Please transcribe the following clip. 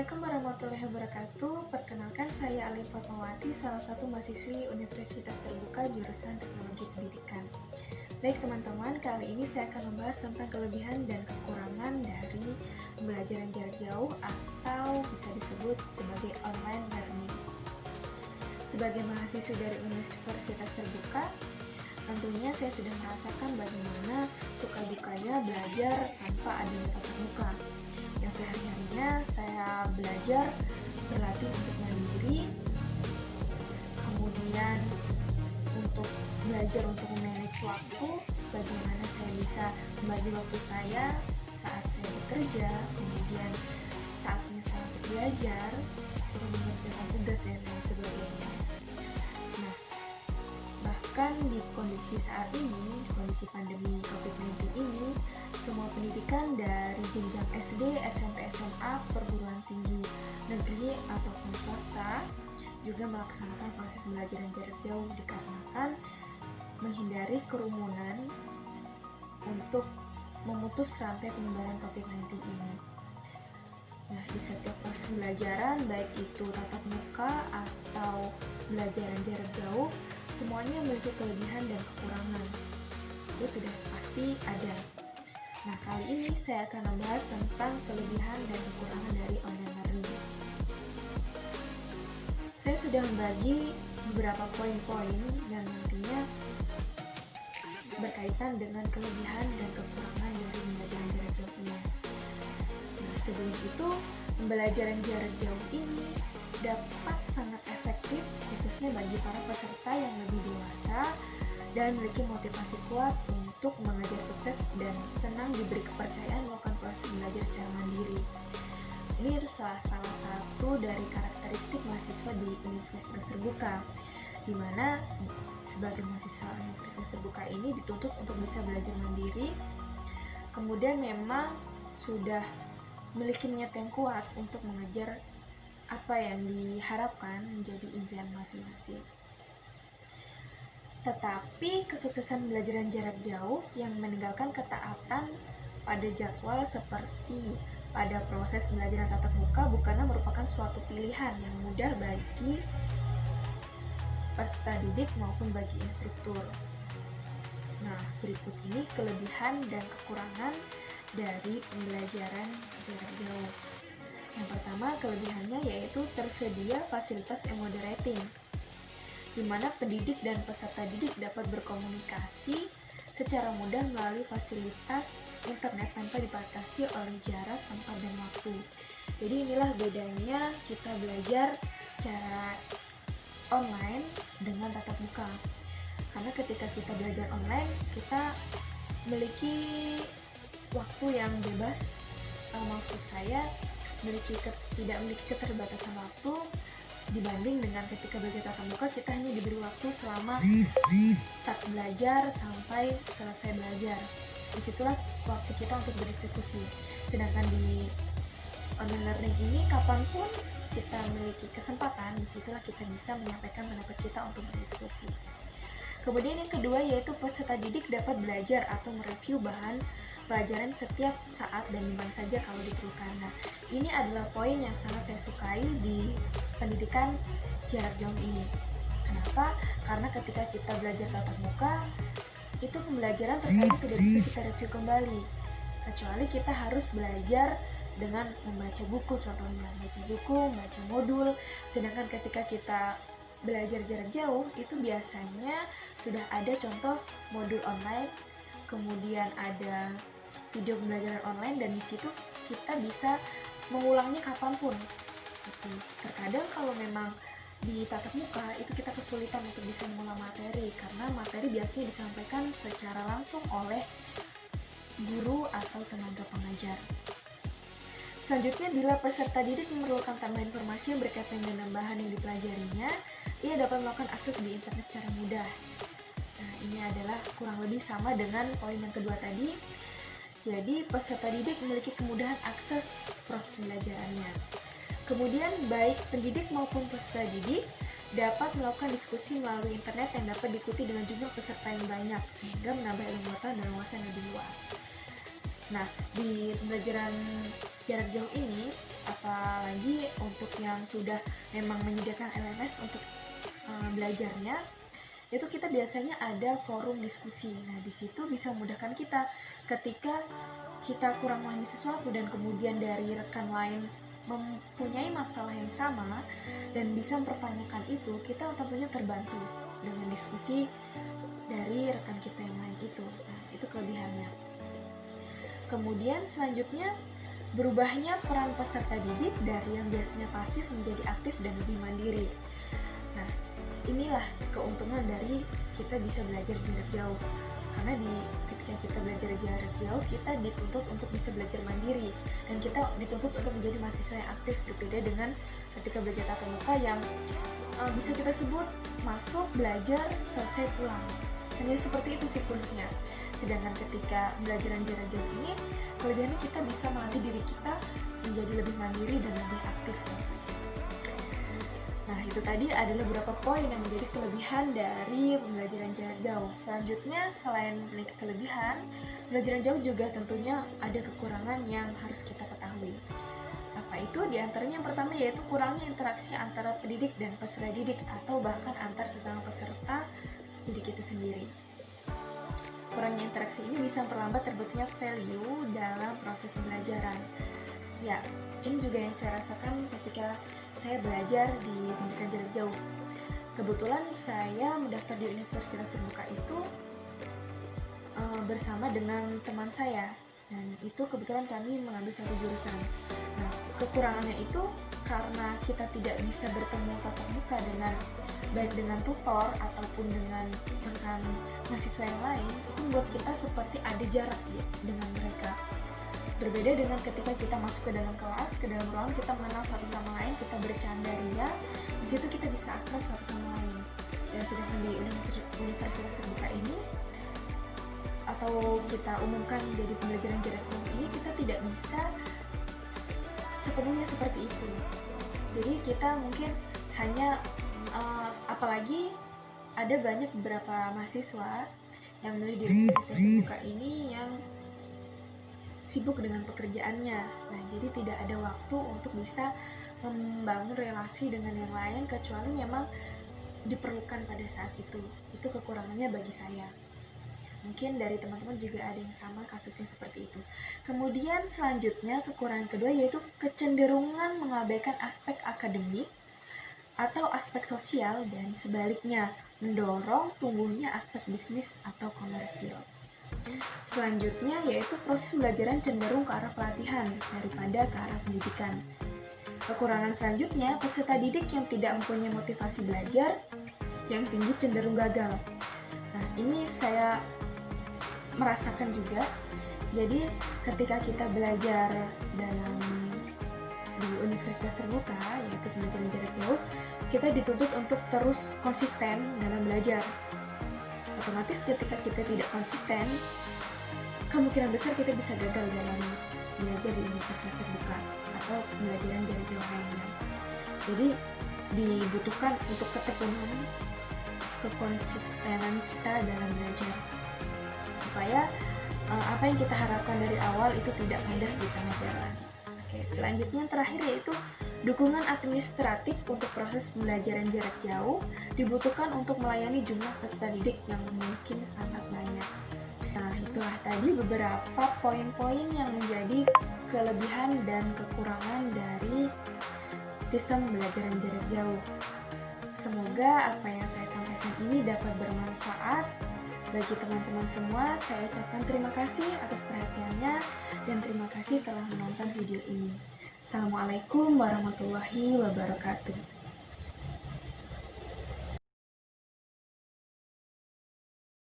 Assalamualaikum warahmatullahi wabarakatuh. Perkenalkan, saya Alif Fatmawati, salah satu mahasiswi Universitas Terbuka jurusan Teknologi Pendidikan. Baik teman-teman, kali ini saya akan membahas tentang kelebihan dan kekurangan dari pembelajaran jarak jauh atau bisa disebut sebagai online learning. Sebagai mahasiswi dari Universitas Terbuka, tentunya saya sudah merasakan bagaimana suka dukanya belajar tanpa adanya tatap muka. Yang sehari-harinya saya belajar berlatih untuk mandiri, kemudian untuk belajar untuk memanage waktu, bagaimana saya bisa membagi waktu saya saat saya bekerja, kemudian saatnya saya untuk belajar, untuk mengerjakan tugas dan lain sebagainya. Nah, bahkan di kondisi saat ini, di kondisi pandemi COVID-19 ini, semua pendidikan dari jenjang SD, SMP, SMA, perguruan tinggi negeri ataupun swasta juga melaksanakan proses pembelajaran jarak jauh dikarenakan menghindari kerumunan untuk memutus rantai penyebaran COVID-19 ini. Nah, di setiap proses pembelajaran, baik itu tatap muka atau pembelajaran jarak jauh, semuanya memiliki kelebihan dan kekurangan. Itu sudah pasti ada. Nah, kali ini saya akan membahas tentang kelebihan dan kekurangan dari online learning. Saya sudah membagi beberapa poin-poin yang nantinya berkaitan dengan kelebihan dan kekurangan dari pembelajaran jarak jauh ini. Nah, sebelum itu, pembelajaran jarak jauh ini dapat sangat efektif khususnya bagi para peserta yang lebih dewasa dan memiliki motivasi kuat untuk mengajar sukses dan senang diberi kepercayaan melakukan proses belajar secara mandiri. Ini salah satu dari karakteristik mahasiswa di Universitas Terbuka, di mana sebagai mahasiswa Universitas Terbuka ini dituntut untuk bisa belajar mandiri, kemudian memang sudah memiliki niat yang kuat untuk mengejar apa yang diharapkan menjadi impian masing-masing. Tetapi kesuksesan pembelajaran jarak jauh yang meninggalkan ketaatan pada jadwal seperti pada proses pembelajaran tatap muka bukanlah merupakan suatu pilihan yang mudah bagi peserta didik maupun bagi instruktur. Nah, berikut ini kelebihan dan kekurangan dari pembelajaran jarak jauh. Yang pertama, kelebihannya yaitu tersedia fasilitas e-moderating, di mana pendidik dan peserta didik dapat berkomunikasi secara mudah melalui fasilitas internet tanpa dibatasi oleh jarak, tempat, dan waktu. Jadi inilah bedanya kita belajar secara online dengan tatap muka. Karena ketika kita belajar online, kita memiliki waktu yang bebas. Maksud saya, tidak memiliki keterbatasan waktu dibanding dengan ketika belajar tatap muka, kita hanya diberi waktu selama start belajar sampai selesai belajar. Disitulah waktu kita untuk berdiskusi. Sedangkan di online learning ini, kapanpun kita memiliki kesempatan, disitulah kita bisa menyampaikan pendapat kita untuk berdiskusi. Kemudian yang kedua yaitu peserta didik dapat belajar atau mereview bahan pelajaran setiap saat dan di mana saja kalau diperlukan. Nah, ini adalah poin yang sangat saya sukai di pendidikan jarak jauh ini. Kenapa? Karena ketika kita belajar tatap muka, itu pembelajaran terkadang tidak bisa kita review kembali. Kecuali kita harus belajar dengan membaca buku, contohnya membaca buku, membaca modul. Sedangkan ketika kita belajar jarak jauh, itu biasanya sudah ada contoh modul online, kemudian ada video pembelajaran online, dan di situ kita bisa mengulangnya kapanpun. Terkadang kalau memang di tatap muka itu kita kesulitan untuk bisa mengulang materi karena materi biasanya disampaikan secara langsung oleh guru atau tenaga pengajar. Selanjutnya, bila peserta didik memerlukan tambahan informasi yang berkaitan dengan bahan yang dipelajarinya, ia dapat melakukan akses di internet secara mudah. Nah, ini adalah kurang lebih sama dengan poin yang kedua tadi. Jadi, peserta didik memiliki kemudahan akses proses pembelajarannya. Kemudian, baik pendidik maupun peserta didik dapat melakukan diskusi melalui internet yang dapat diikuti dengan jumlah peserta yang banyak, sehingga menambah ilmu pengetahuan dan wawasan yang lebih luas. Nah, di pembelajaran jarak jauh ini apalagi untuk yang sudah memang menyediakan LMS untuk belajarnya, itu kita biasanya ada forum diskusi. Nah, di situ bisa memudahkan kita ketika kita kurang memahami sesuatu dan kemudian dari rekan lain mempunyai masalah yang sama dan bisa mempertanyakan itu, kita tentunya terbantu dengan diskusi dari rekan kita yang lain itu. Nah, itu kelebihannya. Kemudian selanjutnya, berubahnya peran peserta didik dari yang biasanya pasif menjadi aktif dan lebih mandiri. Nah, inilah keuntungan dari kita bisa belajar jarak jauh. Karena ketika kita belajar jarak jauh, kita dituntut untuk bisa belajar mandiri, dan kita dituntut untuk menjadi mahasiswa yang aktif, berbeda dengan ketika belajar tatap muka yang bisa kita sebut masuk, belajar, selesai, pulang. Hanya seperti itu siklusnya. Sedangkan ketika pembelajaran jarak jauh ini, kelebihannya kita bisa melatih diri kita menjadi lebih mandiri dan lebih aktif. Nah, itu tadi adalah beberapa poin yang menjadi kelebihan dari pembelajaran jarak jauh. Selanjutnya, selain memiliki kelebihan, pembelajaran jauh juga tentunya ada kekurangan yang harus kita ketahui. Apa itu? Di antaranya yang pertama yaitu kurangnya interaksi antara pendidik dan peserta didik, atau bahkan antar sesama peserta didik itu sendiri. Kurangnya interaksi ini bisa memperlambat terbentuknya value dalam proses pembelajaran. Ya, ini juga yang saya rasakan ketika saya belajar di pendidikan jarak jauh. Kebetulan saya mendaftar di Universitas Terbuka itu bersama dengan teman saya, dan itu kebetulan kami mengambil satu jurusan. Nah, kekurangannya itu karena kita tidak bisa bertemu tatap muka baik dengan tutor ataupun dengan rekan mahasiswa yang lain, itu membuat kita seperti ada jarak ya dengan mereka. Berbeda dengan ketika kita masuk ke dalam kelas, ke dalam ruangan, kita mengenal satu sama lain, kita bercanda ria, di situ kita bisa akrab satu sama lain. Dan sedangkan di Universitas Terbuka ini, atau kita umumkan jadi pembelajaran jarak jauh ini, kita tidak bisa sepenuhnya seperti itu. Jadi kita mungkin hanya apalagi ada banyak beberapa mahasiswa yang memilih di Universitas Terbuka ini yang sibuk dengan pekerjaannya. Nah, jadi tidak ada waktu untuk bisa membangun relasi dengan yang lain kecuali memang diperlukan pada saat itu. Itu kekurangannya bagi saya. Mungkin dari teman-teman juga ada yang sama kasusnya seperti itu. Kemudian selanjutnya kekurangan kedua yaitu kecenderungan mengabaikan aspek akademik atau aspek sosial, dan sebaliknya mendorong tumbuhnya aspek bisnis atau komersial. Selanjutnya yaitu proses pembelajaran cenderung ke arah pelatihan daripada ke arah pendidikan. Kekurangan selanjutnya, peserta didik yang tidak mempunyai motivasi belajar yang tinggi cenderung gagal. Nah, ini saya merasakan juga. Jadi ketika kita belajar di Universitas Terbuka, yaitu pembelajaran jarak jauh, kita dituntut untuk terus konsisten dalam belajar. Otomatis ketika kita tidak konsisten, kemungkinan besar kita bisa gagal dalam belajar di Universitas Terbuka atau pembelajaran jarak jauh lainnya. Jadi dibutuhkan untuk ketekunan, kekonsistenan kita dalam belajar, supaya apa yang kita harapkan dari awal itu tidak kandas di tengah jalan. Oke, selanjutnya yang terakhir yaitu dukungan administratif untuk proses pembelajaran jarak jauh dibutuhkan untuk melayani jumlah peserta didik yang mungkin sangat banyak. Nah, itulah tadi beberapa poin-poin yang menjadi kelebihan dan kekurangan dari sistem pembelajaran jarak jauh. Semoga apa yang saya sampaikan ini dapat bermanfaat bagi teman-teman semua. Saya ucapkan terima kasih atas perhatiannya dan terima kasih telah menonton video ini. Assalamualaikum warahmatullahi wabarakatuh.